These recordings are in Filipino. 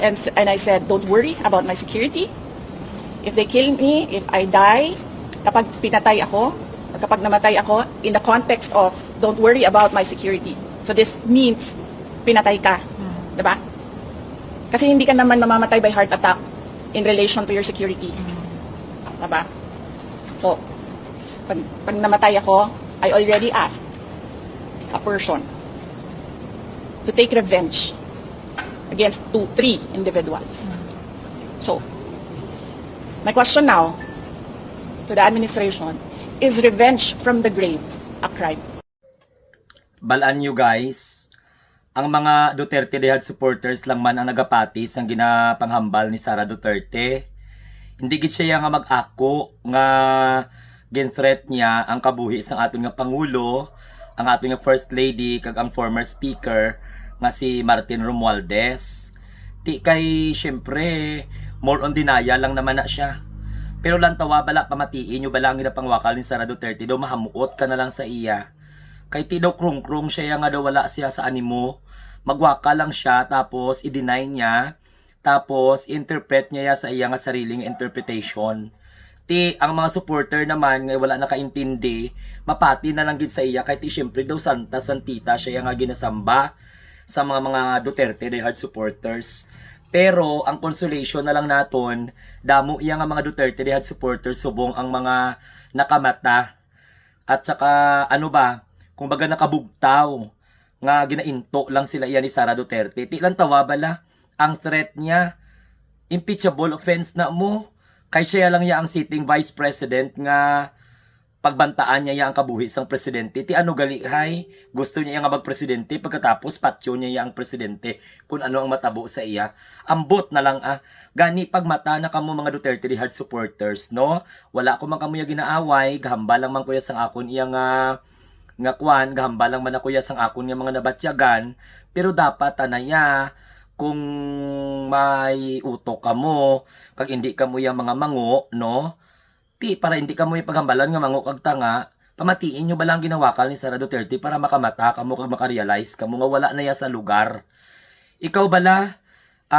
And I said, don't worry about my security. If they kill me, if I die, kapag pinatay ako, or kapag namatay ako, in the context of don't worry about my security. So this means pinatay ka. Diba? Kasi hindi ka naman mamamatay by heart attack in relation to your security. Diba? So, pag namatay ako, I already asked a person to take revenge against 3 individuals. So, my question now to the administration, is revenge from the grave a crime? Balaan nyo guys, ang mga Duterte Dehad supporters lang man ang nagapatis ang ginapanghambal ni Sara Duterte. Hindi gid siya nga mag-ako nga gin-threat niya ang kabuhi sang aton nga Pangulo, ang aton nga First Lady, kag ang former Speaker nga si Martin Romualdez. Ti kay syempre more on denial lang naman na siya. Pero lang tawa bala pamatiin nyo bala ang ginapangwakal ni Sara Duterte daw mahamuot ka na lang sa iya. Kay ti daw krung-krung siya nga daw wala siya sa animo. Magwaka lang siya tapos i-deny niya. Tapos interpret niya sa iya nga sariling interpretation. Ti ang mga supporter naman nga wala nakaintindi, mapati na lang gid sa iya kay ti syempre daw santa santita siya nga ginasamba sa mga Duterte diehard supporters. Pero ang consolation na lang naton, damo iya nga mga Duterte diehard supporters subong ang mga nakamata. At saka ano ba, kung baga nakabugtaw nga ginainto lang sila iya ni Sara Duterte. Ti lang tawa bala ang threat niya, impeachable offense na mo. Kay siya lang ya ang sitting vice president nga pagbantaan niya ang kabuhi sang presidente. Ti ano gali hay, gusto niya nga magpresidente pagkatapos patyo niya ang presidente kung ano ang matabo sa iya. Ambot na lang gani pagmata na kamo mga Duterte hard supporters, no? Wala ko man kamo ya ginaaway, gahamba lang man kuya sang akon iya nga kwan, gahamba lang man ako ya sang akon nga mga nabatyagan, pero dapat tanaya kung may utok kamo, kag hindi kamo ya mga mango, no? Ti para hindi ka mo ipaghambalan nga mango kag tanga, pamatiin nyo ba lang ginawakal ni Sara Duterte para makamata kamo kag makarealize kamo nga wala na ya sa lugar. Ikaw bala,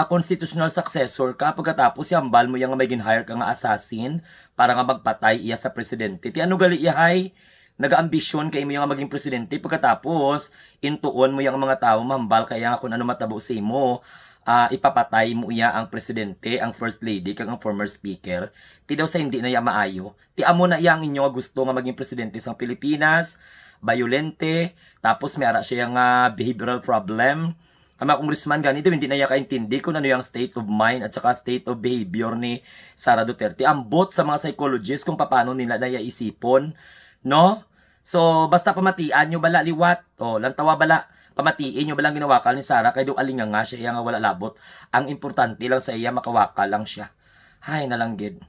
constitutional successor ka pagkatapos hambal mo yang may ginhire ka nga assassin para nga magpatay iya sa presidente. Ti ano gali ihay? Nagaambisyon kay mo yung maging presidente pagkatapos intuon mo yung mga tao mahambal kaya nga kung ano matabo sa imo. Ipapatay mo iya ang presidente, ang first lady, kag ang former speaker. Ti daw sa hindi na iya maayo. Ti amo na iya ang inyo nga gusto nga maging presidente sa Pilipinas, violente, tapos may ara siya nga behavioral problem. Ang mga congressman ganito hindi na iya kaintindi kung ano yung state of mind at saka state of behavior ni Sara Duterte. Ambot sa mga psychologists kung paano nila na iya isipon, no? So basta pamatian nyo bala liwat, lang tawa bala pamatiin nyo balang ginawakal ni Sara kay do alinga nga siya nga wala labot. Ang importante lang sa iya makawakal lang siya. Hay na lang gid.